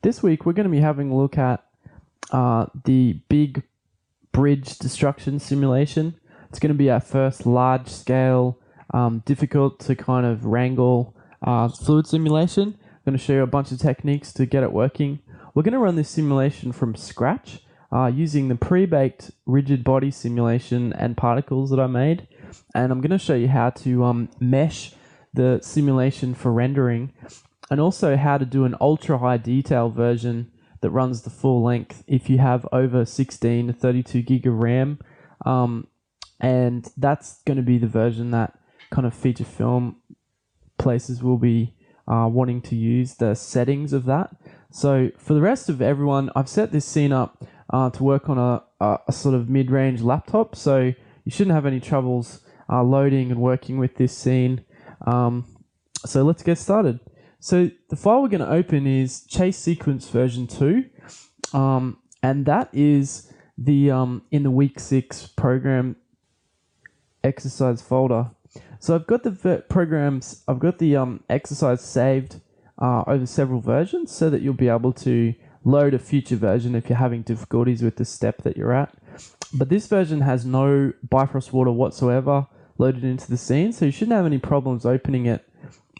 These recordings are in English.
This week we're going to be having a look at the big bridge destruction simulation. It's going to be our first large-scale, difficult to kind of wrangle fluid simulation. I'm going to show you a bunch of techniques to get it working. We're going to run this simulation from scratch using the pre-baked rigid body simulation and particles that I made. And I'm going to show you how to mesh the simulation for rendering, and also how to do an ultra high detail version that runs the full length if you have over 16 to 32 gig of RAM. And that's going to be the version that kind of feature film places will be wanting to use the settings of that. So for the rest of everyone, I've set this scene up to work on a sort of mid-range laptop, so you shouldn't have any troubles loading and working with this scene. So let's get started. So the file we're going to open is chase sequence version 2, and that is the in the week 6 program exercise folder. So I've got the exercise saved over several versions so that you'll be able to load a future version if you're having difficulties with the step that you're at. But this version has no Bifrost water whatsoever loaded into the scene, so you shouldn't have any problems opening it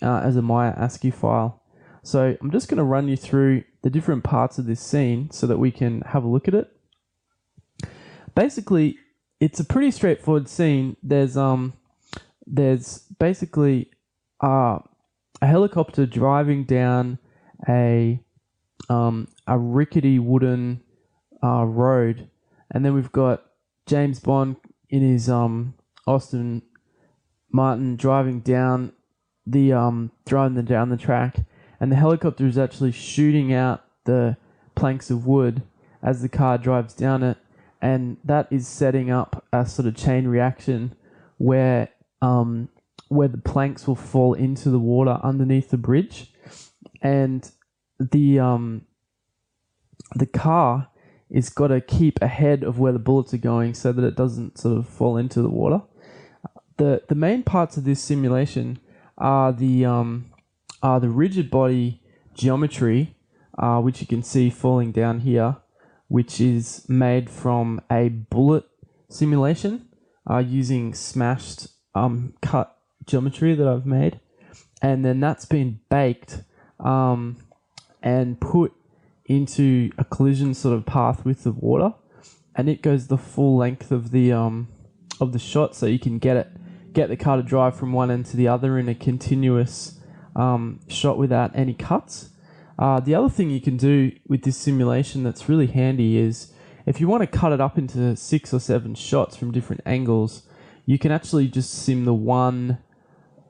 as a mya218 file. So I'm just going to run you through the different parts of this scene so that we can have a look at it. Basically, it's a pretty straightforward scene. There's basically a helicopter driving down a rickety wooden road, and then we've got James Bond in his Aston Martin driving down the track, and the helicopter is actually shooting out the planks of wood as the car drives down it, and that is setting up a sort of chain reaction where the planks will fall into the water underneath the bridge, and the car is got to keep ahead of where the bullets are going so that it doesn't sort of fall into the water. The main parts of this simulation are the rigid body geometry, which you can see falling down here, which is made from a bullet simulation using smashed cut geometry that I've made, and then that's been baked and put into a collision sort of path with the water, and it goes the full length of the shot, so you can get the car to drive from one end to the other in a continuous shot without any cuts. The other thing you can do with this simulation that's really handy is if you want to cut it up into 6 or 7 shots from different angles, you can actually just run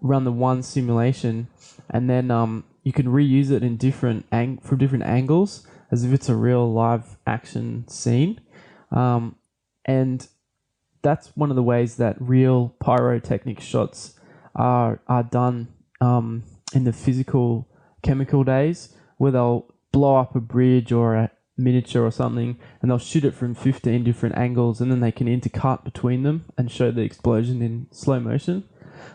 the one simulation, and then you can reuse it in from different angles as if it's a real live action scene. And that's one of the ways that real pyrotechnic shots are done in the physical chemical days, where they'll blow up a bridge or a miniature or something, and they'll shoot it from 15 different angles, and then they can intercut between them and show the explosion in slow motion.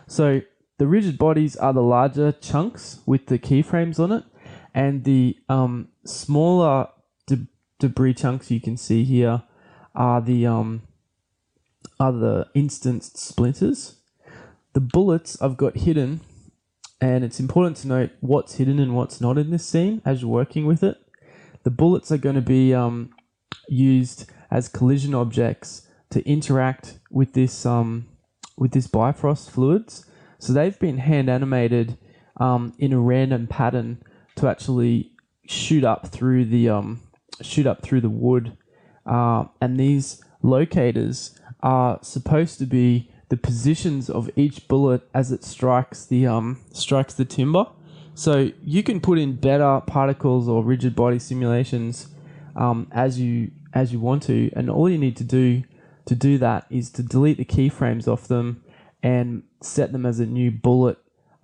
So the rigid bodies are the larger chunks with the keyframes on it, and the smaller debris chunks you can see here are the instanced splinters. The bullets I've got hidden, and it's important to note what's hidden and what's not in this scene as you're working with it. The bullets are going to be used as collision objects to interact with this Bifrost fluids. So they've been hand animated in a random pattern to actually shoot up through the wood, and these locators are supposed to be the positions of each bullet as it strikes the timber. So you can put in better particles or rigid body simulations as you want to, and all you need to do that is to delete the keyframes off them and set them as a new bullet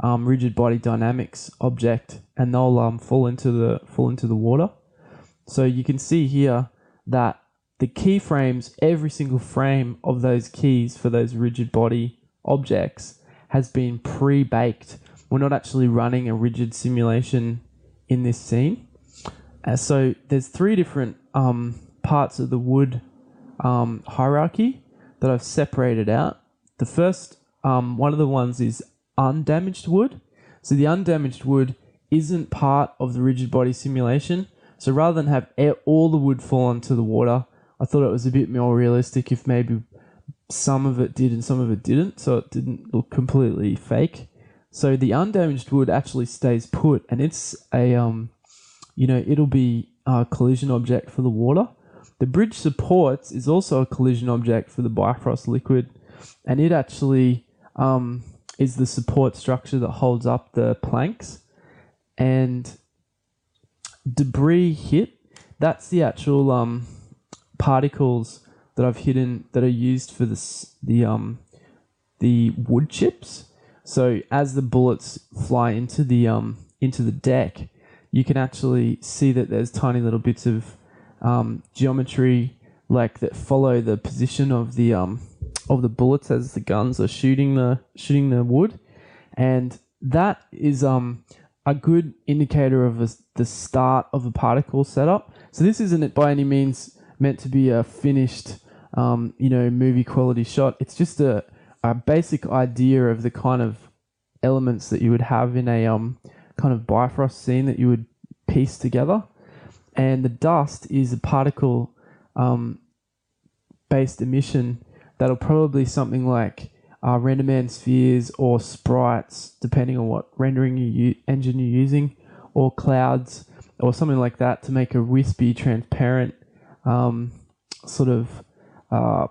rigid body dynamics object, and they'll fall into the water. So you can see here that the keyframes, every single frame of those keys for those rigid body objects has been pre-baked. We're not actually running a rigid simulation in this scene. So there's three different parts of the wood hierarchy that I've separated out. The first one of the ones is undamaged wood. So the undamaged wood isn't part of the rigid body simulation. So rather than have all the wood fall into the water, I thought it was a bit more realistic if maybe some of it did and some of it didn't, so it didn't look completely fake. So the undamaged wood actually stays put, and it's a it'll be a collision object for the water. The bridge supports is also a collision object for the Bifrost liquid, and it actually is the support structure that holds up the planks. And debris hit, that's the actual particles that I've hidden that are used for the wood chips. So as the bullets fly into the deck, you can actually see that there's tiny little bits of geometry like that follow the position of the bullets as the guns are shooting the wood, and that is a good indicator of the start of a particle setup. So this isn't by any means meant to be a finished movie quality shot. It's just a basic idea of the kind of elements that you would have in a kind of Bifrost scene that you would piece together. And the dust is a particle based emission that'll probably something like Renderman spheres or sprites, depending on what rendering engine you're using, or clouds or something like that, to make a wispy, transparent sort of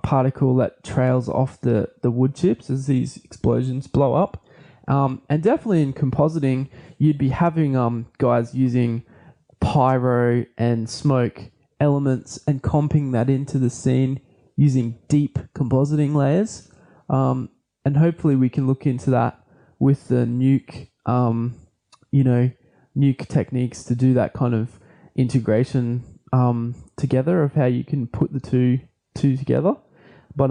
particle that trails off the wood chips as these explosions blow up. And definitely in compositing, you'd be having guys using pyro and smoke elements and comping that into the scene using deep compositing layers. And hopefully we can look into that with the nuke, nuke techniques to do that kind of integration together of how you can put the two together. But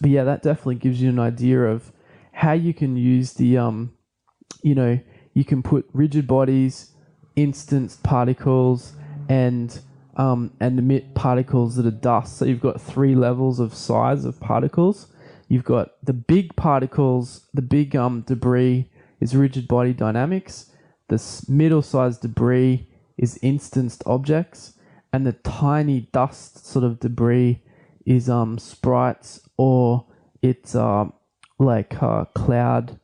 yeah, that definitely gives you an idea of how you can use the, you can put rigid bodies, instanced particles, and emit particles that are dust. So you've got three levels of size of particles. You've got the big particles, the big debris is rigid body dynamics. The middle-sized debris is instanced objects, and the tiny dust sort of debris is sprites, or it's like cloud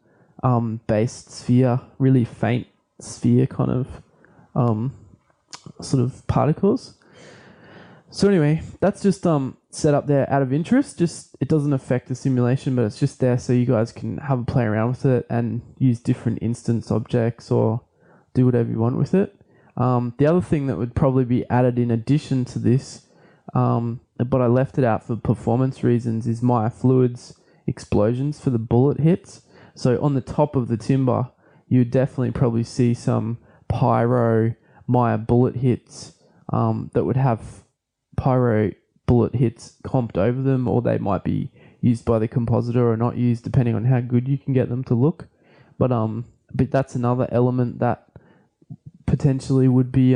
based sphere, really faint sphere kind of sort of particles. So anyway, that's just set up there out of interest. Just it doesn't affect the simulation, but it's just there so you guys can have a play around with it and use different instance objects or do whatever you want with it. The other thing that would probably be added in addition to this, but I left it out for performance reasons, is Maya fluids explosions for the bullet hits. So on the top of the timber, you would definitely probably see some pyro Maya bullet hits that would have pyro bullet hits comped over them, or they might be used by the compositor or not used, depending on how good you can get them to look. But that's another element that potentially would be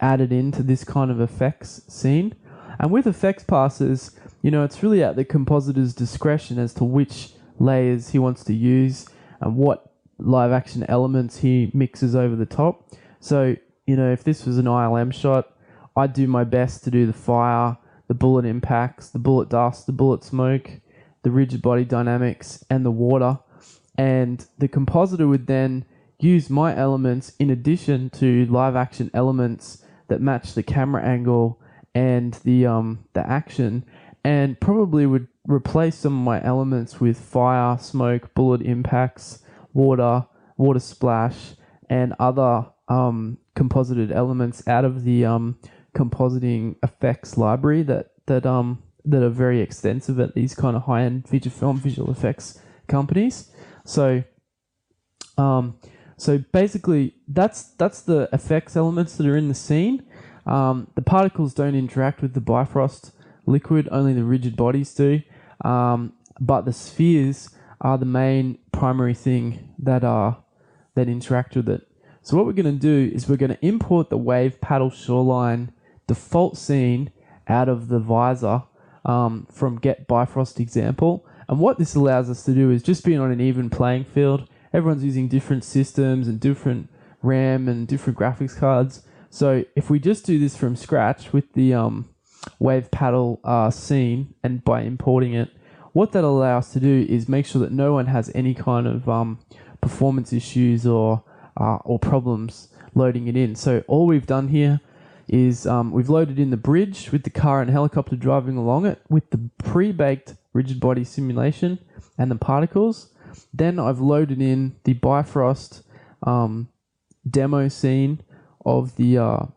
added into this kind of effects scene. And with effects passes, it's really at the compositor's discretion as to which layers he wants to use and what live action elements he mixes over the top. So, if this was an ILM shot, I'd do my best to do the fire, the bullet impacts, the bullet dust, the bullet smoke, the rigid body dynamics, and the water. And the compositor would then use my elements in addition to live action elements that match the camera angle and the action, and probably would replace some of my elements with fire, smoke, bullet impacts, water splash, and other composited elements out of the compositing effects library that are very extensive at these kind of high-end visual effects companies. So basically that's the effects elements that are in the scene. The particles don't interact with the Bifrost liquid, only the rigid bodies do. But the spheres are the main primary thing that interact with it. So what we're going to do is we're going to import the wave paddle shoreline default scene out of the visor from get Bifrost example. And what this allows us to do is just be on an even playing field. Everyone's using different systems and different RAM and different graphics cards. So if we just do this from scratch with the wave paddle scene, and by importing it, what that allows us to do is make sure that no one has any kind of performance issues or problems loading it in. So all we've done here is we've loaded in the bridge with the car and helicopter driving along it with the pre-baked rigid body simulation and the particles. Then I've loaded in the Bifrost demo scene of the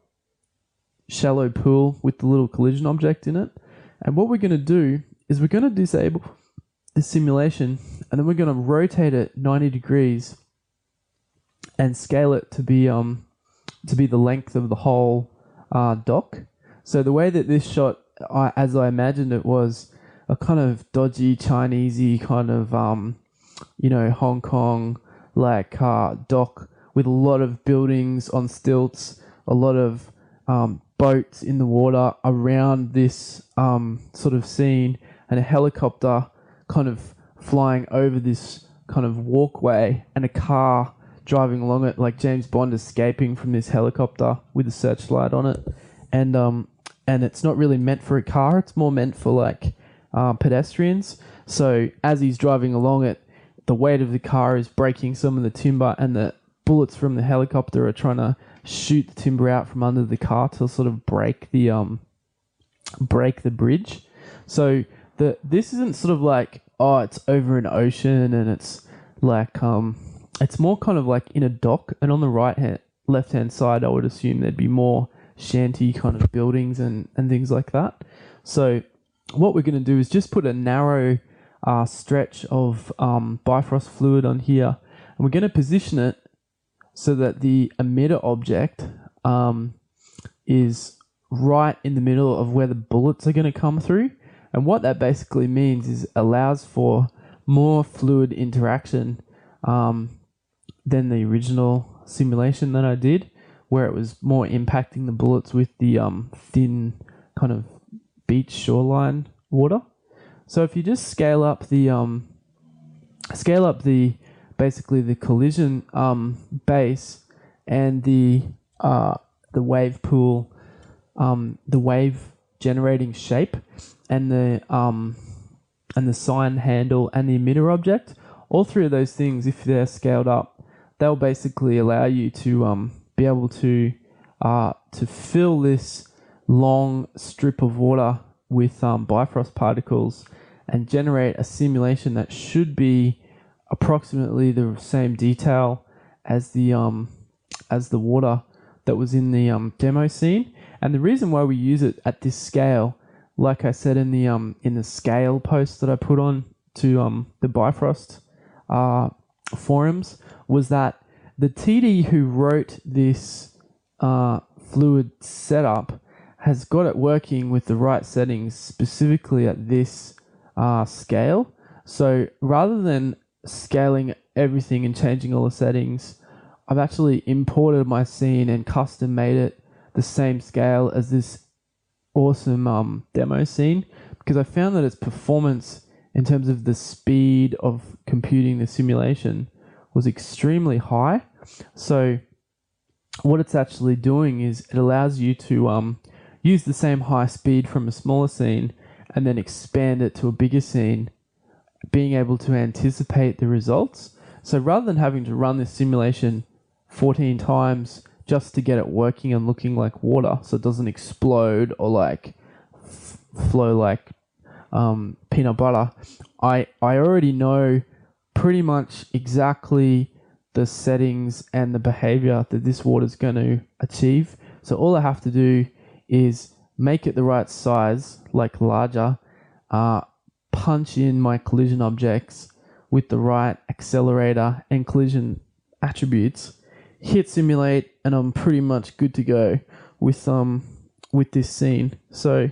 shallow pool with the little collision object in it. And what we're going to do is we're going to disable the simulation, and then we're going to rotate it 90 degrees and scale it to be the length of the whole dock. So the way that this shot, as I imagined it, was a kind of dodgy Chinesey kind of Hong Kong like dock with a lot of buildings on stilts, a lot of boats in the water around this sort of scene, and a helicopter kind of flying over this kind of walkway, and a car driving along it like James Bond escaping from this helicopter with a searchlight on it. And it's not really meant for a car, it's more meant for like pedestrians. So as he's driving along it, the weight of the car is breaking some of the timber, and the bullets from the helicopter are trying to shoot the timber out from under the car to sort of break the bridge. So this isn't sort of like, oh, it's over an ocean and it's like it's more kind of like in a dock, and on the left hand side I would assume there'd be more shanty kind of buildings and things like that. So what we're going to do is just put a narrow stretch of Bifrost fluid on here, and we're going to position it so that the emitter object is right in the middle of where the bullets are going to come through. And what that basically means is it allows for more fluid interaction than the original simulation that I did, where it was more impacting the bullets with the thin kind of beach shoreline water. So if you just scale up the basically the collision base and the wave pool, the wave generating shape, and the sign handle and the emitter object, all three of those things, if they're scaled up, they'll basically allow you to be able to fill this long strip of water with Bifrost particles and generate a simulation that should be approximately the same detail as the water that was in the demo scene. And the reason why we use it at this scale, like I said in the scale post that I put on to the Bifrost forums, was that the TD who wrote this fluid setup has got it working with the right settings specifically at this scale. So rather than scaling everything and changing all the settings, I've actually imported my scene and custom made it the same scale as this awesome demo scene, because I found that its performance in terms of the speed of computing the simulation was extremely high. So what it's actually doing is it allows you to use the same high speed from a smaller scene and then expand it to a bigger scene, being able to anticipate the results. So rather than having to run this simulation 14 times just to get it working and looking like water so it doesn't explode or like flow like peanut butter, I already know pretty much exactly the settings and the behavior that this water is going to achieve. So all I have to do is make it the right size, like larger, punch in my collision objects with the right accelerator and collision attributes, hit simulate, and I'm pretty much good to go with this scene. So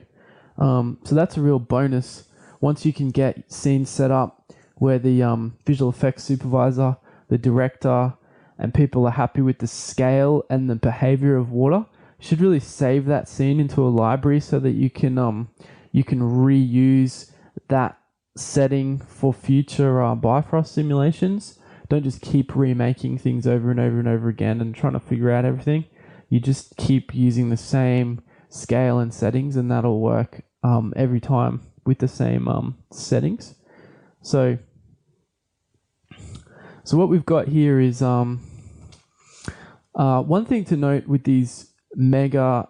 that's a real bonus once you can get scenes set up where the visual effects supervisor, the director, and people are happy with the scale and the behavior of water, you should really save that scene into a library so that you can reuse that setting for future Bifrost simulations. Don't just keep remaking things over and over and over again and trying to figure out everything. You just keep using the same scale and settings, and that'll work every time with the same settings. So what we've got here is one thing to note with these mega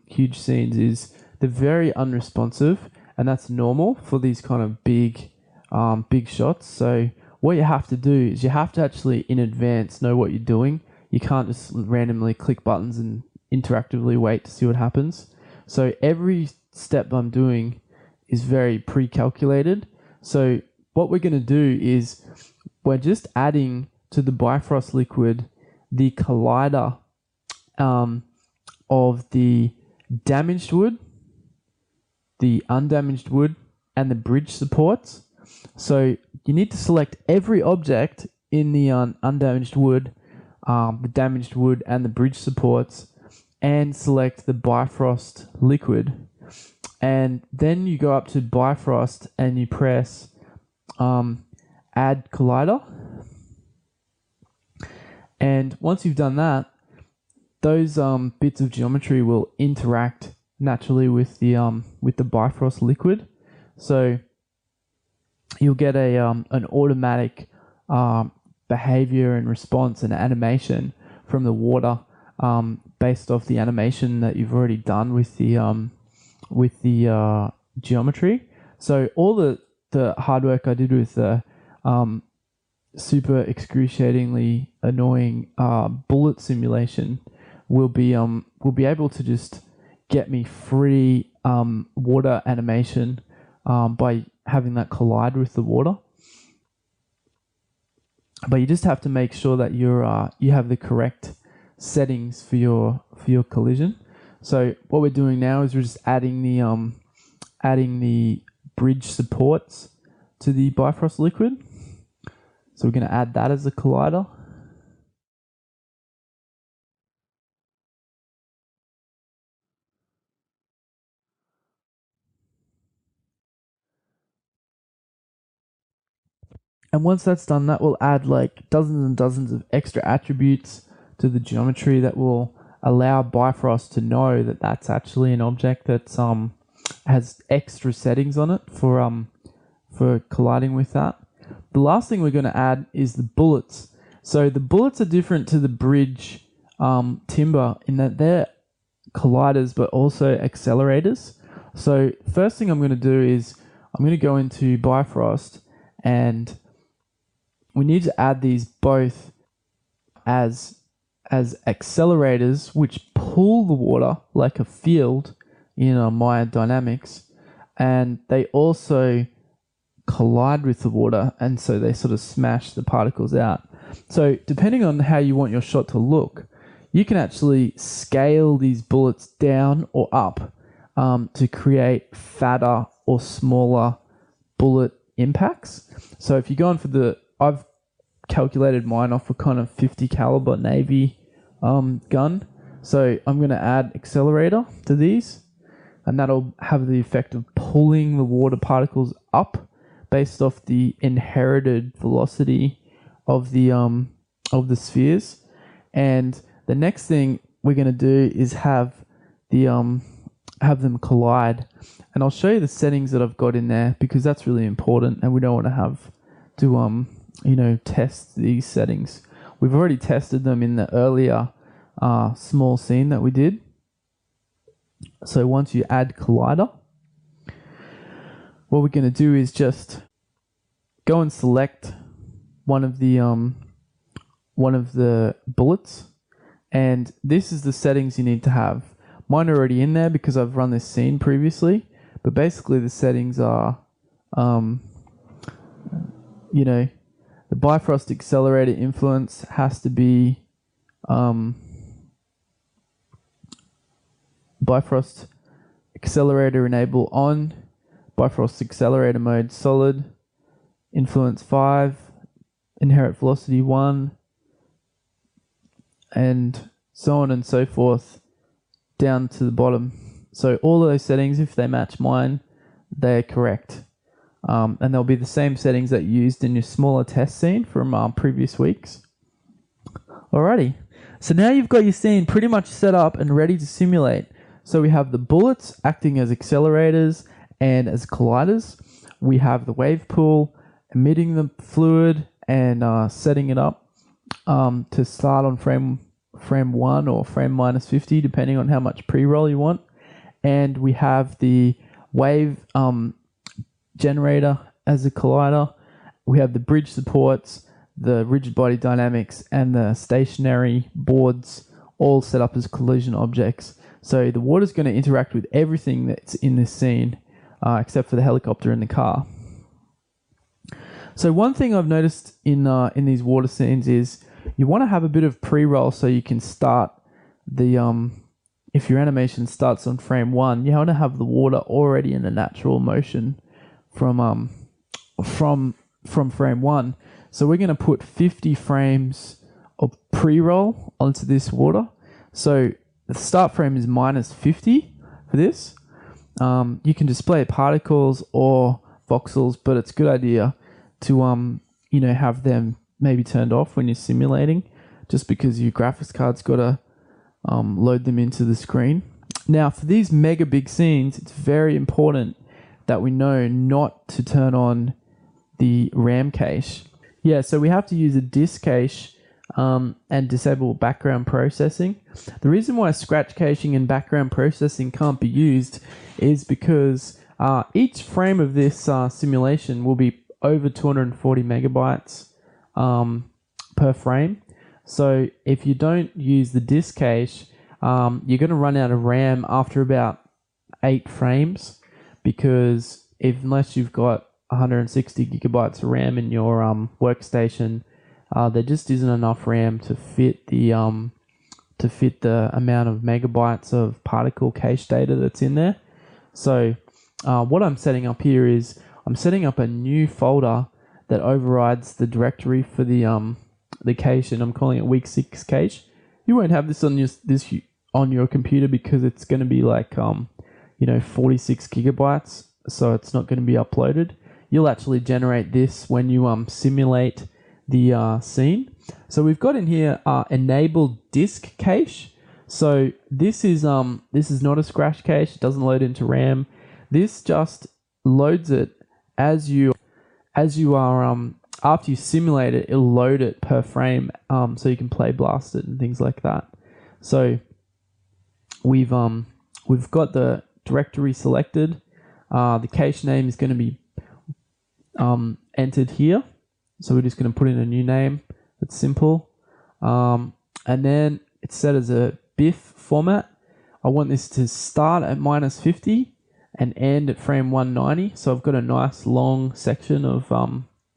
huge scenes is they're very unresponsive, and that's normal for these kind of big shots. So what you have to do is you have to actually in advance know what you're doing. You can't just randomly click buttons and interactively wait to see what happens. So every step I'm doing is very pre-calculated. So what we're going to do is we're just adding to the Bifrost liquid the collider of the damaged wood, the undamaged wood, and the bridge supports. So you need to select every object in the undamaged wood, the damaged wood, and the bridge supports, and select the Bifrost liquid. And then you go up to Bifrost and you press Add Collider. And once you've done that, those bits of geometry will interact naturally with the Bifrost liquid. So you'll get an automatic behavior and response and animation from the water based off the animation that you've already done with the geometry. So all the hard work I did with the super excruciatingly annoying bullet simulation will be able to just get me free water animation by having that collide with the water. But you just have to make sure that you have the correct settings for your collision. So what we're doing now is we're just adding the bridge supports to the Bifrost liquid. So we're going to add that as a collider. And once that's done, that will add like dozens and dozens of extra attributes to the geometry that will allow Bifrost to know that that's actually an object that's has extra settings on it for colliding with that. The last thing we're going to add is the bullets. So the bullets are different to the bridge timber in that they're colliders but also accelerators. So first thing I'm going to do is I'm going to go into Bifrost, and we need to add these both as accelerators which pull the water like a field in Maya dynamics, and they also collide with the water, and so they sort of smash the particles out. So depending on how you want your shot to look, you can actually scale these bullets down or up to create fatter or smaller bullet impacts. So if you're going for I've calculated mine off a kind of 50 caliber Navy gun. So I'm going to add accelerator to these, and that'll have the effect of pulling the water particles up based off the inherited velocity of the spheres. And the next thing we're going to do is have them collide. And I'll show you the settings that I've got in there because that's really important, and we don't want to have to test these settings. We've already tested them in the earlier small scene that we did. So once you add collider, what we're going to do is just go and select one of the bullets, and this is the settings you need to have. Mine are already in there because I've run this scene previously, but basically the settings are the Bifrost accelerator influence has to be Bifrost accelerator enable on, Bifrost accelerator mode solid, influence 5, inherent velocity 1, and so on and so forth down to the bottom. So all of those settings, if they match mine, they're correct. And they'll be the same settings that you used in your smaller test scene from previous weeks. Alrighty, so now you've got your scene pretty much set up and ready to simulate. So we have the bullets acting as accelerators and as colliders. We have the wave pool emitting the fluid and setting it up to start on frame 1 or frame -50, depending on how much pre-roll you want. And we have the wave generator as a collider. We have the bridge supports, the rigid body dynamics, and the stationary boards all set up as collision objects. So the water's going to interact with everything that's in this scene, except for the helicopter and the car. So one thing I've noticed in these water scenes is you want to have a bit of pre-roll so you can start the if your animation starts on frame 1, you want to have the water already in a natural motion from frame 1. So we're going to put 50 frames of pre-roll onto this water. So the start frame is -50 for this. You can display particles or voxels, but it's a good idea to have them maybe turned off when you're simulating, just because your graphics card's got to load them into the screen. Now, for these mega big scenes, it's very important that we know not to turn on the RAM cache. Yeah, so we have to use a disk cache and disable background processing. The reason why scratch caching and background processing can't be used is because each frame of this simulation will be over 240 megabytes per frame. So if you don't use the disk cache, you're going to run out of RAM after about 8 frames, because unless you've got 160 gigabytes of RAM in your workstation, there just isn't enough RAM to fit the amount of megabytes of particle cache data that's in there. So what I'm setting up here is I'm setting up a new folder that overrides the directory for the cache, and I'm calling it week 6 cache. You won't have this on your computer because it's going to be like 46 gigabytes, so it's not going to be uploaded. You'll actually generate this when you simulate the scene. So we've got in here enable disk cache. So this is not a scratch cache. It doesn't load into RAM. This just loads it as you are after you simulate it. It'll load it per frame, so you can play blast it and things like that. So we've got the directory selected. The cache name is going to be entered here. So we're just going to put in a new name. It's simple. And then it's set as a BIF format. I want this to start at -50 and end at frame 190. So I've got a nice long section of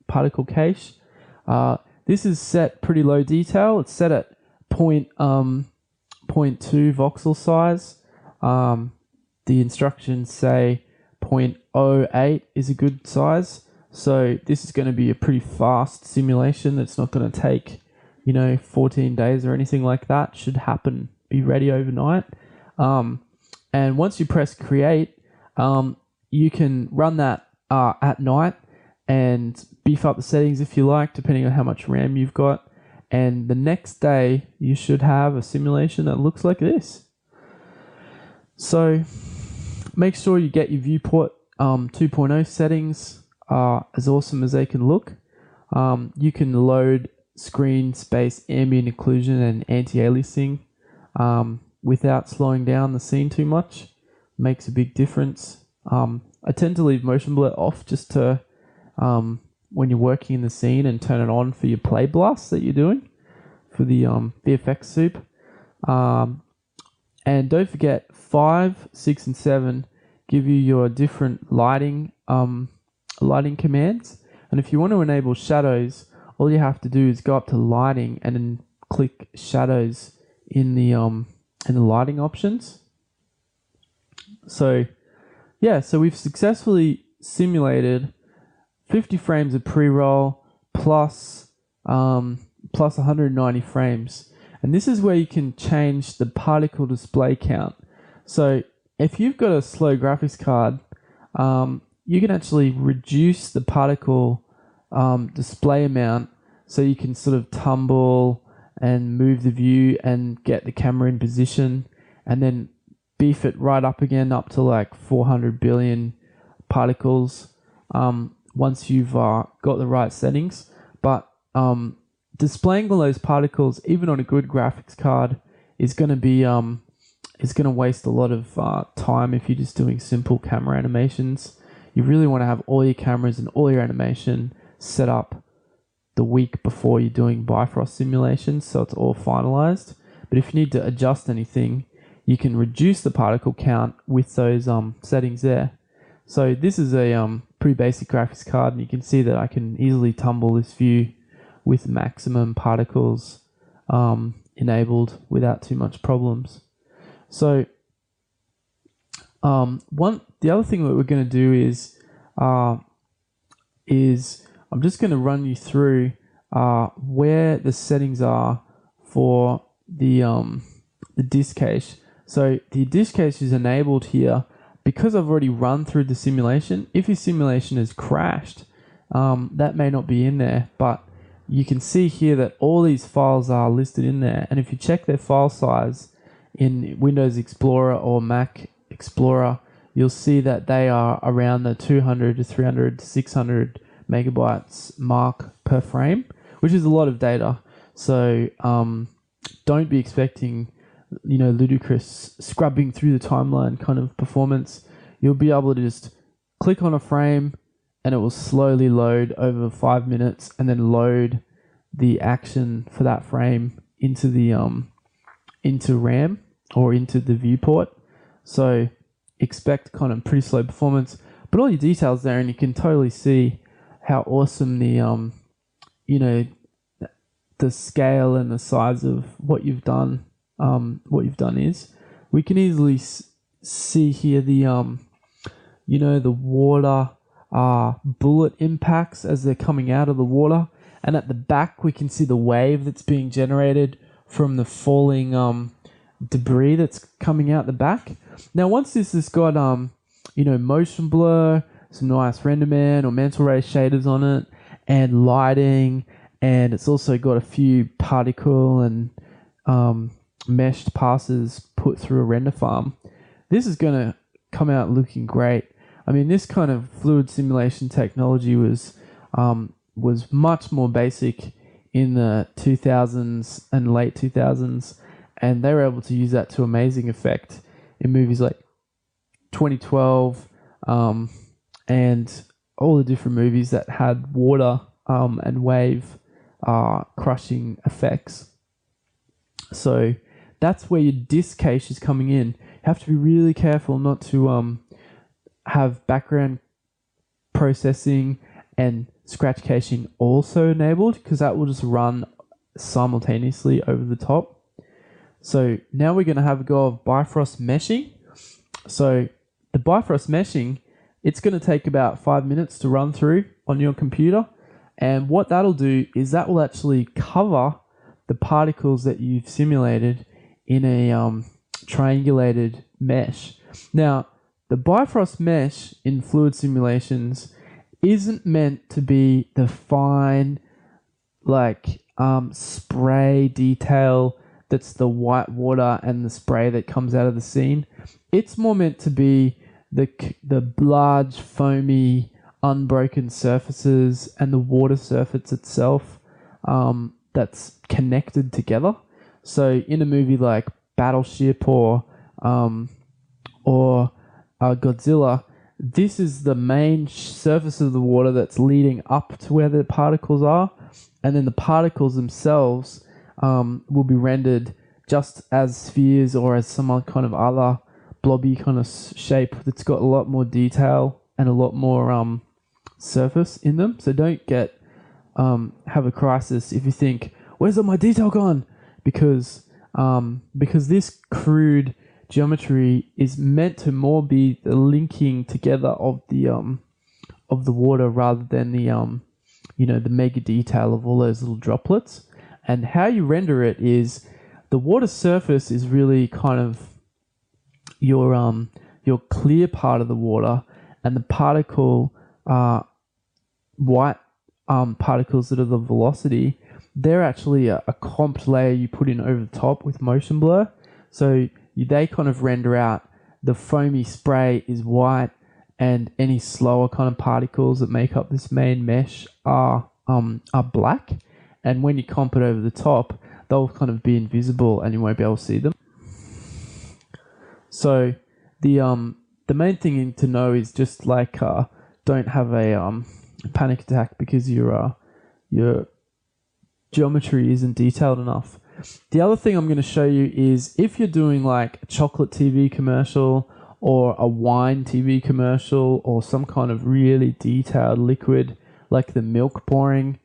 particle cache. This is set pretty low detail. It's set at 0.2 voxel size. The instructions say 0.08 is a good size. So this is going to be a pretty fast simulation. That's not going to take 14 days or anything like that. Should be ready overnight. And once you press create, you can run that at night and beef up the settings if you like, depending on how much RAM you've got. And the next day, you should have a simulation that looks like this. So make sure you get your viewport 2.0 settings as awesome as they can look. You can load screen space, ambient occlusion, and anti-aliasing without slowing down the scene too much. Makes a big difference. I tend to leave motion blur off just to when you're working in the scene, and turn it on for your play blasts that you're doing for the VFX soup. And don't forget 5, 6, and 7 give you your different lighting commands. And if you want to enable shadows, all you have to do is go up to lighting and then click shadows in the lighting options. So yeah, so we've successfully simulated 50 frames of pre-roll plus 190 frames. And this is where you can change the particle display count. So if you've got a slow graphics card, you can actually reduce the particle display amount so you can sort of tumble and move the view and get the camera in position, and then beef it right up again up to like 400 billion particles once you've got the right settings. But displaying all those particles, even on a good graphics card, is going to be is going to waste a lot of time if you're just doing simple camera animations. You really want to have all your cameras and all your animation set up the week before you're doing Bifrost simulations, so it's all finalized. But if you need to adjust anything, you can reduce the particle count with those settings there. So this is a pretty basic graphics card, and you can see that I can easily tumble this view with maximum particles enabled without too much problems. So the other thing that we're going to do is I'm just going to run you through where the settings are for the disk cache. So the disk cache is enabled here because I've already run through the simulation. If your simulation has crashed, that may not be in there, but you can see here that all these files are listed in there. And if you check their file size in Windows Explorer or Mac Explorer, you'll see that they are around the 200 to 300 to 600 megabytes mark per frame, which is a lot of data. So don't be expecting, ludicrous scrubbing through the timeline kind of performance. You'll be able to just click on a frame and it will slowly load over 5 minutes and then load the action for that frame into the into RAM or into the viewport. So expect kind of pretty slow performance, but all your details there, and you can totally see how awesome the the scale and the size of what you've done is. We can easily see here the the water bullet impacts as they're coming out of the water, and at the back we can see the wave that's being generated from the falling debris that's coming out the back. Now once this has got motion blur, some nice render man or mental ray shaders on it, and lighting, and it's also got a few particle and meshed passes put through a render farm, this is going to come out looking great. I mean, this kind of fluid simulation technology was much more basic in the 2000s and late 2000s, and they were able to use that to amazing effect in movies like 2012 and all the different movies that had water and wave crushing effects. So that's where your disk cache is coming in. You have to be really careful not to have background processing and scratch caching also enabled, because that will just run simultaneously over the top. So now we're going to have a go of Bifrost meshing. So the Bifrost meshing, it's going to take about 5 minutes to run through on your computer. And what that'll do is that will actually cover the particles that you've simulated in a triangulated mesh. Now, the Bifrost mesh in fluid simulations isn't meant to be the fine, spray detail that's the white water and the spray that comes out of the scene. It's more meant to be the large, foamy, unbroken surfaces and the water surface itself that's connected together. So in a movie like Battleship or Godzilla, this is the main surface of the water that's leading up to where the particles are, and then the particles themselves will be rendered just as spheres or as some kind of other blobby kind of shape that's got a lot more detail and a lot more surface in them. So don't have a crisis if you think, where's all my detail gone? Because this crude geometry is meant to more be the linking together of the water rather than the mega detail of all those little droplets. And how you render it is the water surface is really kind of your clear part of the water, and the particle white particles that are the velocity, they're actually a comped layer you put in over the top with motion blur. So they kind of render out the foamy spray is white, and any slower kind of particles that make up this main mesh are black. And when you comp it over the top, they'll kind of be invisible and you won't be able to see them. So the main thing to know is just like don't have a panic attack because your geometry isn't detailed enough. The other thing I'm going to show you is if you're doing like a chocolate TV commercial or a wine TV commercial or some kind of really detailed liquid like the milk pouring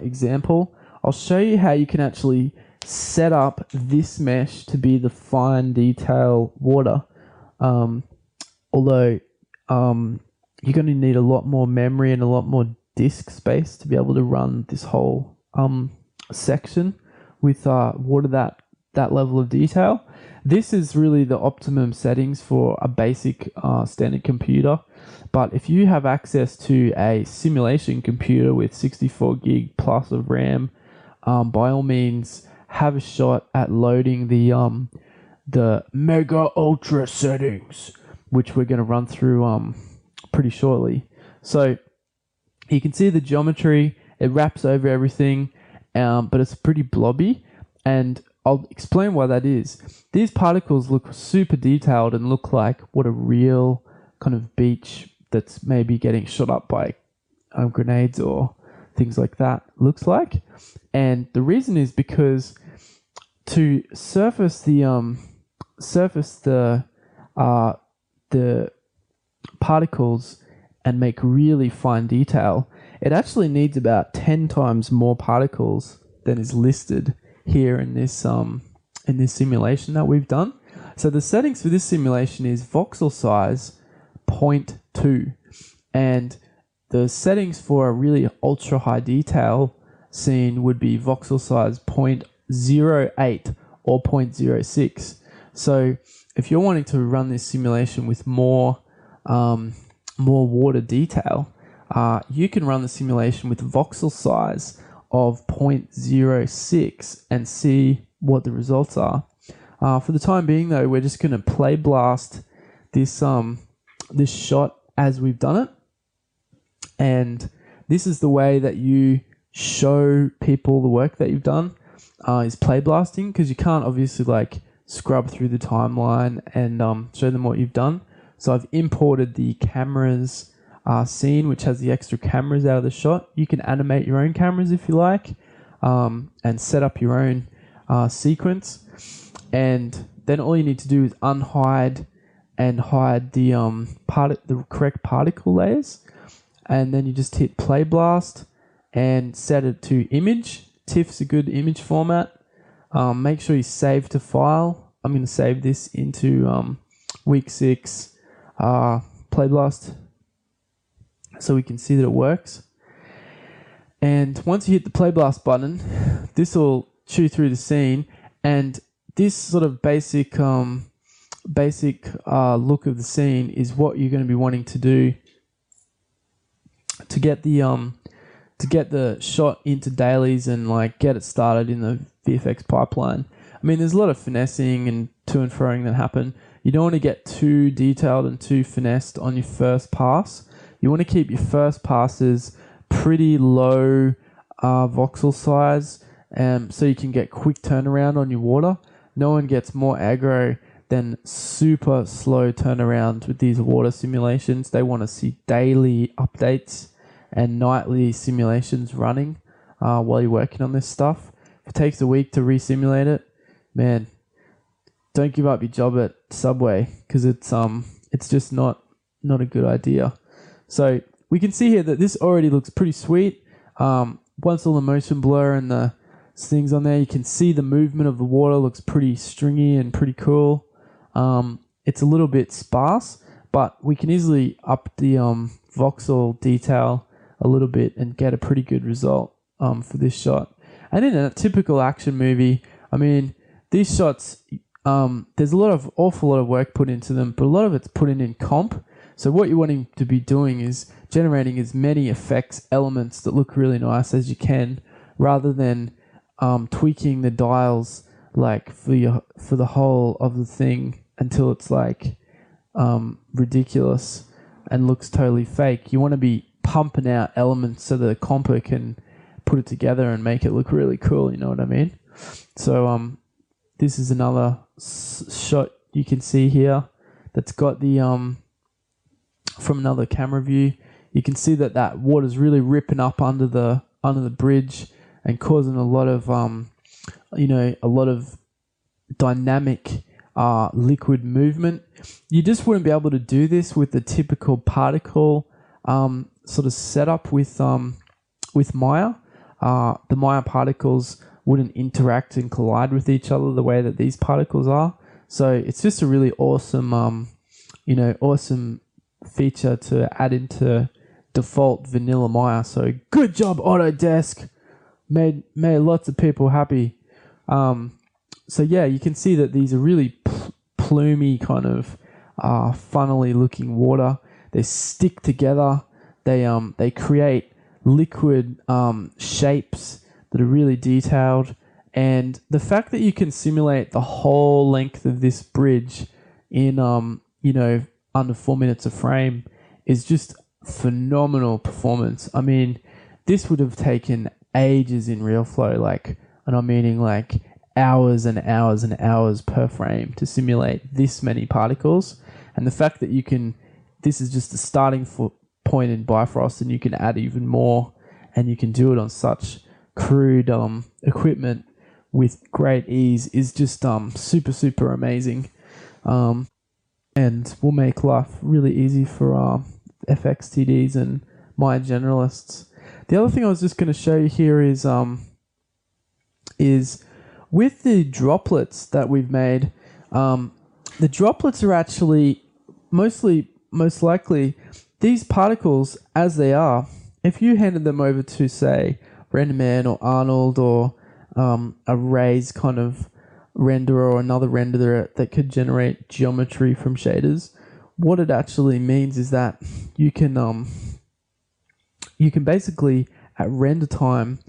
example, I'll show you how you can actually set up this mesh to be the fine detail water. Although you're going to need a lot more memory and a lot more disk space to be able to run this whole section with water that level of detail. This is really the optimum settings for a basic standard computer. But if you have access to a simulation computer with 64 gig plus of RAM, by all means have a shot at loading the mega ultra settings, which we're going to run through pretty shortly. So you can see the geometry, it wraps over everything, but it's pretty blobby, and I'll explain why that is. These particles look super detailed and look like what a real kind of beach that's maybe getting shot up by grenades or things like that looks like. And the reason is because to surface the particles and make really fine detail, it actually needs about 10 times more particles than is listed here in this simulation that we've done. So the settings for this simulation is voxel size 0.2, and the settings for a really ultra high detail scene would be voxel size 0.08 or 0.06. So if you're wanting to run this simulation with more water detail, you can run the simulation with voxel size of 0.06 and see what the results are. For the time being though, we're just going to play blast this shot as we've done it, and this is the way that you show people the work that you've done, is play blasting, because you can't obviously like scrub through the timeline and show them what you've done. So I've imported the cameras scene, which has the extra cameras out of the shot. You can animate your own cameras if you like, and set up your own sequence, and then all you need to do is unhide and hide the correct particle layers, and then you just hit play blast and set it to image. TIFF's a good image format. Make sure you save to file. I'm going to save this into week 6 play blast so we can see that it works. And once you hit the play blast button, this will chew through the scene, and this sort of basic look of the scene is what you're going to be wanting to do to get the shot into dailies and like get it started in the VFX pipeline. I mean, there's a lot of finessing and to and froing that happen. You don't want to get too detailed and too finessed on your first pass. You want to keep your first passes pretty low voxel size, so you can get quick turnaround on your water. No one gets more aggro than super slow turnaround with these water simulations. They want to see daily updates and nightly simulations running while you're working on this stuff. If it takes a week to re-simulate it, man, don't give up your job at Subway, because it's just not a good idea. So we can see here that this already looks pretty sweet. Once all the motion blur and the things on there, you can see the movement of the water looks pretty stringy and pretty cool. It's a little bit sparse, but we can easily up the voxel detail a little bit and get a pretty good result for this shot. And in a typical action movie, I mean, these shots, there's awful lot of work put into them, but a lot of it's put in comp. So what you're wanting to be doing is generating as many effects elements that look really nice as you can, rather than tweaking the dials like for the whole of the thing until it's like ridiculous and looks totally fake. You want to be pumping out elements so the comper can put it together and make it look really cool. You know what I mean? So this is another shot you can see here that's got the from another camera view. You can see that water's really ripping up under the bridge and causing a lot of a lot of dynamic liquid movement. You just wouldn't be able to do this with the typical particle sort of setup with Maya. The Maya particles wouldn't interact and collide with each other the way that these particles are. So it's just a really awesome, awesome feature to add into default vanilla Maya. So good job, Autodesk. Made lots of people happy. So yeah, you can see that these are really plumy kind of funnily looking water. They stick together. They create liquid shapes that are really detailed. And the fact that you can simulate the whole length of this bridge in under 4 minutes a frame is just phenomenal performance. I mean, this would have taken ages in RealFlow, and I'm meaning like hours and hours and hours per frame to simulate this many particles. And the fact that this is just the starting point in Bifrost, and you can add even more, and you can do it on such crude equipment with great ease is just super, super amazing. And will make life really easy for FXTDs and Maya generalists. The other thing I was just going to show you here is with the droplets that we've made, the droplets are actually most likely these particles as they are. If you handed them over to, say, RenderMan or Arnold or a Ray's kind of renderer or another renderer that could generate geometry from shaders, what it actually means is that you can basically at render time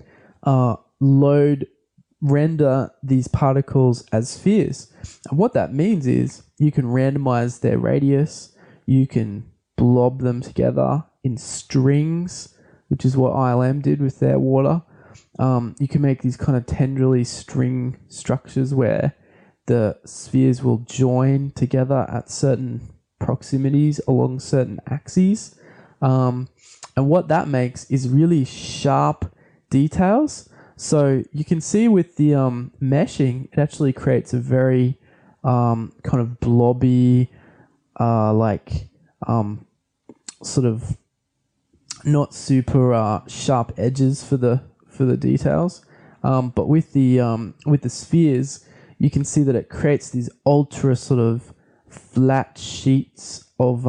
render these particles as spheres. And what that means is you can randomize their radius, you can blob them together in strings, which is what ILM did with their water. You can make these kind of tendrily string structures where the spheres will join together at certain proximities along certain axes. And what that makes is really sharp details. So you can see with the meshing, it actually creates a very kind of blobby, sort of not super sharp edges for the details. But with the spheres, you can see that it creates these ultra sort of flat sheets of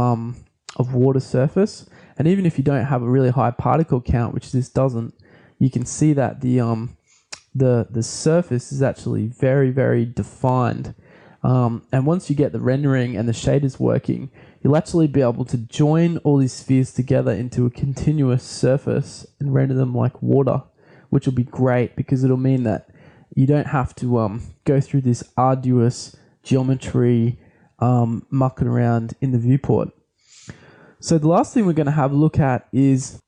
water surface. And even if you don't have a really high particle count, which this doesn't, you can see that the surface is actually very, very defined. And once you get the rendering and the shaders working, you'll actually be able to join all these spheres together into a continuous surface and render them like water, which will be great because it'll mean that you don't have to go through this arduous geometry mucking around in the viewport. So the last thing we're going to have a look at is,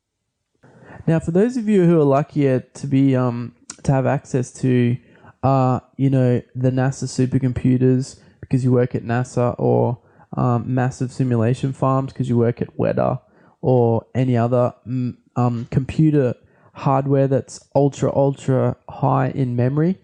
now for those of you who are luckier to be to have access to the NASA supercomputers because you work at NASA, or massive simulation farms because you work at WEDA, or any other computer hardware that's ultra high in memory,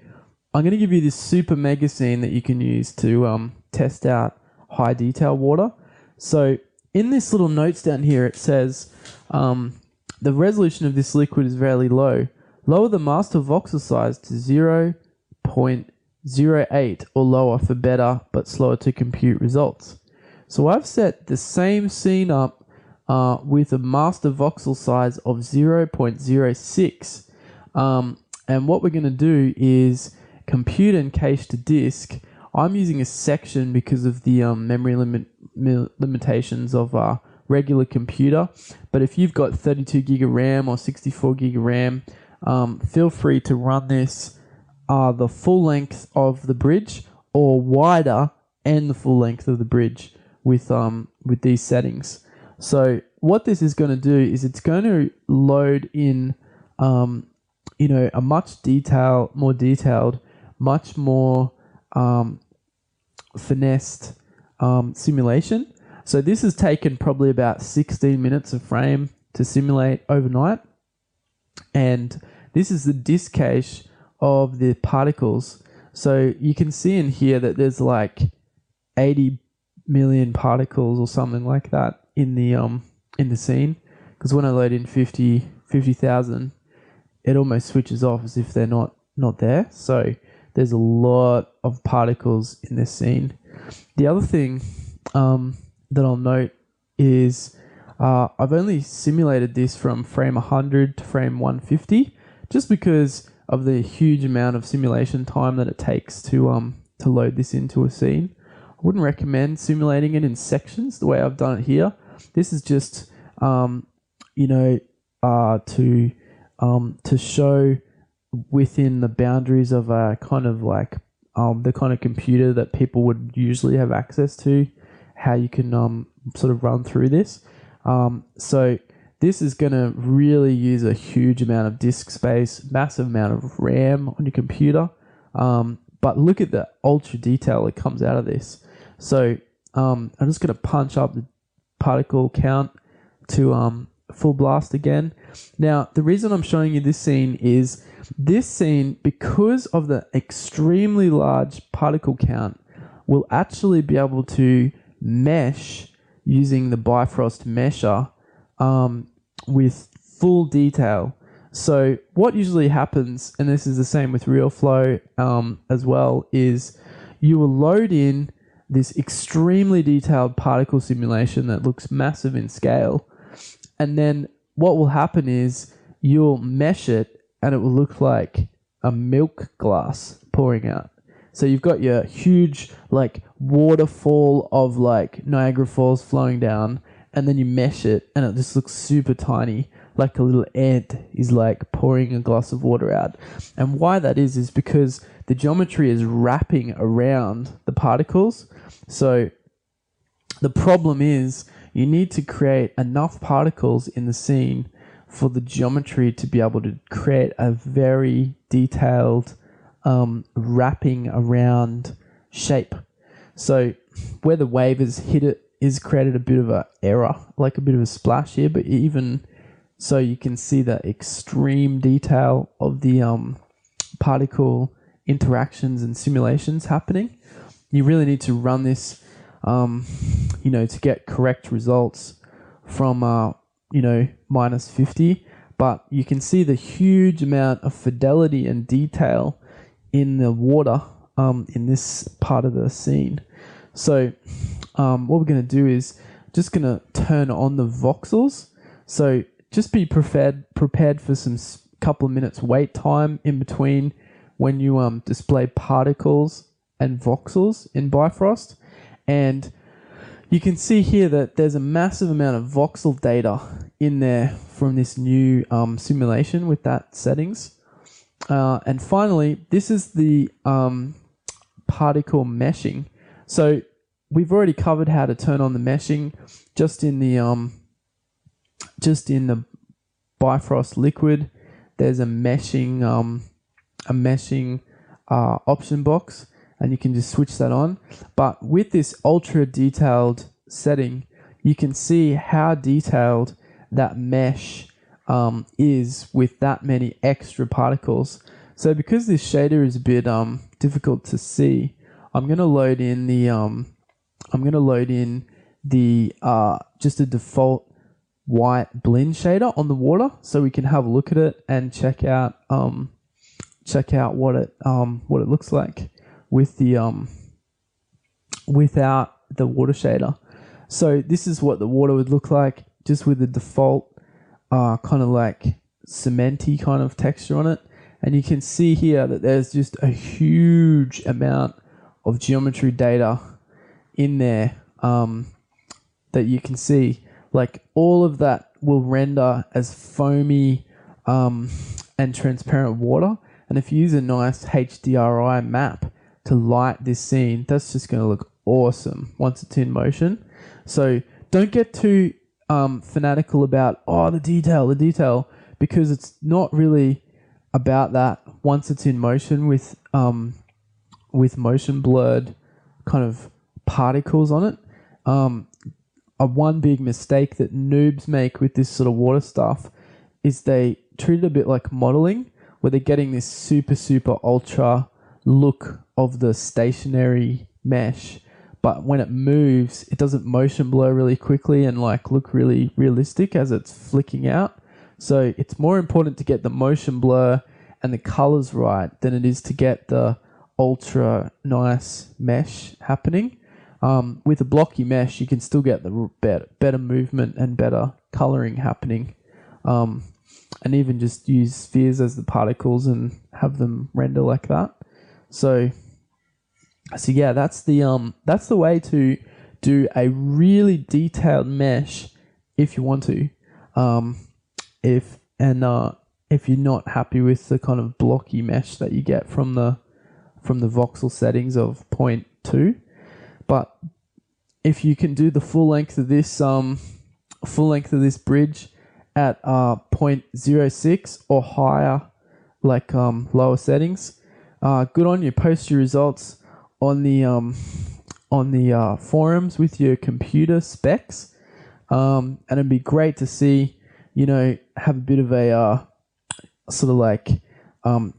I'm going to give you this super mega scene that you can use to test out high detail water. So in this little notes down here, it says the resolution of this liquid is very low. Lower the master voxel size to 0.08 or lower for better but slower to compute results. So I've set the same scene up with a master voxel size of 0.06. And what we're going to do is compute and cache to disk, I'm using a section because of the memory limitations of a regular computer. But if you've got 32 gig of RAM or 64 gig of RAM, feel free to run this the full length of the bridge or wider and the full length of the bridge with these settings. So what this is going to do is it's going to load in a much more detailed, much more finessed simulation. So this has taken probably about 16 minutes of frame to simulate overnight. And this is the disk cache of the particles. So you can see in here that there's like 80 million particles or something like that in the scene. Because when I load in 50,000, it almost switches off as if they're not there. So there's a lot of particles in this scene. The other thing that I'll note is I've only simulated this from frame 100 to frame 150, just because of the huge amount of simulation time that it takes to load this into a scene. I wouldn't recommend simulating it in sections the way I've done it here. This is just to show within the boundaries of a kind of like the kind of computer that people would usually have access to, how you can sort of run through this. So this is going to really use a huge amount of disk space, massive amount of RAM on your computer. But look at the ultra detail that comes out of this. So I'm just going to punch up the particle count to full blast again. Now, the reason I'm showing you this scene is this scene, because of the extremely large particle count, will actually be able to mesh using the Bifrost mesher with full detail. So what usually happens, and this is the same with RealFlow as well, is you will load in this extremely detailed particle simulation that looks massive in scale, and then what will happen is you'll mesh it and it will look like a milk glass pouring out. So you've got your huge like waterfall of like Niagara Falls flowing down, and then you mesh it and it just looks super tiny, like a little ant is like pouring a glass of water out. And why that is because the geometry is wrapping around the particles. So the problem is you need to create enough particles in the scene for the geometry to be able to create a very detailed wrapping around shape. So where the wave has hit it is created a bit of an error, like a bit of a splash here, but even so you can see the extreme detail of the particle interactions and simulations happening. You really need to run this to get correct results from minus 50, but you can see the huge amount of fidelity and detail in the water in this part of the scene. So what we're going to do is just going to turn on the voxels. So just be prepared for some couple of minutes wait time in between when you display particles and voxels in Bifrost. And you can see here that there's a massive amount of voxel data in there from this new simulation with that settings. And finally, this is the particle meshing. So we've already covered how to turn on the meshing just in the Bifrost liquid. There's a meshing option box, and you can just switch that on. But with this ultra detailed setting, you can see how detailed that mesh is with that many extra particles. So because this shader is a bit difficult to see, I'm going to load in the just a default white blend shader on the water, so we can have a look at it and check out what it looks like with the without the water shader. So this is what the water would look like just with the default kind of like cementy kind of texture on it. And you can see here that there's just a huge amount of geometry data in there that you can see. Like all of that will render as foamy and transparent water. And if you use a nice HDRI map to light this scene, that's just going to look awesome once it's in motion. So don't get too fanatical about, the detail, because it's not really about that once it's in motion with motion blurred kind of particles on it. One big mistake that noobs make with this sort of water stuff is they treat it a bit like modeling, where they're getting this super, super ultra look of the stationary mesh. But when it moves, it doesn't motion blur really quickly and like look really realistic as it's flicking out. So it's more important to get the motion blur and the colors right than it is to get the ultra nice mesh happening. With a blocky mesh, you can still get the better movement and better coloring happening. And even just use spheres as the particles and have them render like that. So yeah, that's the way to do a really detailed mesh if you want to. If you're not happy with the kind of blocky mesh that you get from the voxel settings of 0.2, but if you can do the full length of this bridge at 0.06 or higher, like lower settings, good on you. Post your results on the forums with your computer specs, and it'd be great to see, have a bit of a sort of like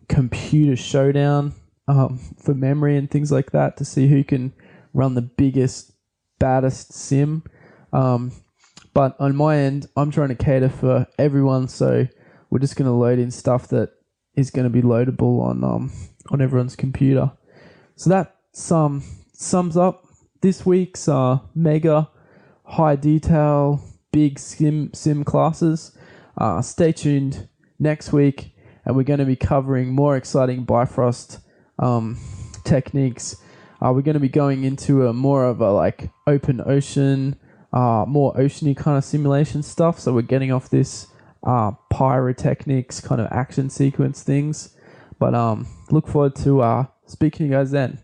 computer showdown for memory and things like that, to see who can run the biggest, baddest sim. But on my end, I'm trying to cater for everyone, so we're just going to load in stuff that is going to be loadable on everyone's computer. So that sums up this week's mega high detail big sim classes. Stay tuned next week, and we're going to be covering more exciting Bifrost techniques. We're going to be going into a more of a like open ocean, more oceany kind of simulation stuff. So we're getting off this pyrotechnics kind of action sequence things. But look forward to speaking to you guys then.